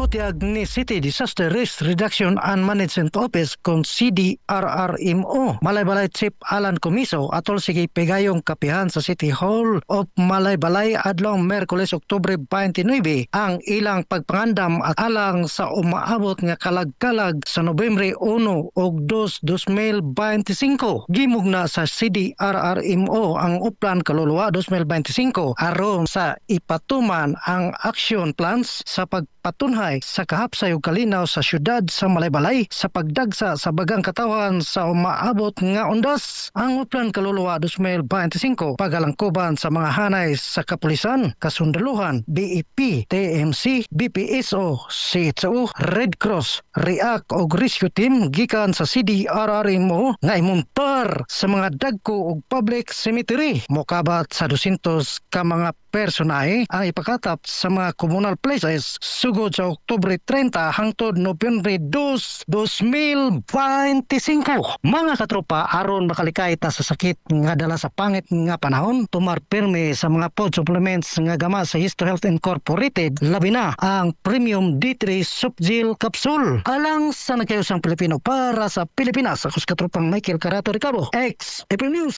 Putiag ni City Disaster Risk Reduction and Management Office kung CDRRMO. Malaybalay Chief Alan Comiso atol sige pigayong kapihan sa City Hall of Malaybalay adlong Merkules Oktubre 29 ang ilang pagpangandam at alang sa umaabot nga kalag-kalag sa Nobyembre 1 ug 2, 2025. Gimug na sa CDRRMO ang Uplan Kaluluwa 2025 aron sa ipatuman ang action plans sa pagpatunhay sa kahapsay ug kalinaw sa syudad sa Malaybalay sa pagdagsa sa bagang katawan sa umaabot nga undas. Ang Uplan Kaluluwa 2025 pagalangkuban sa mga hanay sa kapulisan, kasundaluhan, BEP, TMC, BPSO, CHO, Red Cross, REACT ug Rescue Team gikan sa CDRRMO nga imuntar sa mga dagko ug public cemetery. Mokabat sa 200 ka mga personahe ang ipakatap sa mga communal places sugod sa Oktubre 30 hangtod Nobyembre 2, 2025. Mga katropa, aron makalikay ta sa sakit nga dala sa pangit nga panahon, tumar pirme sa mga food supplements nga gama sa Histo Health Incorporated, labi na ang Premium D3 Subgel Capsule. Alang sa nagkayosang Pilipino para sa Pilipinas, ako sa katropang Michael Carato Ricabo, ex April News.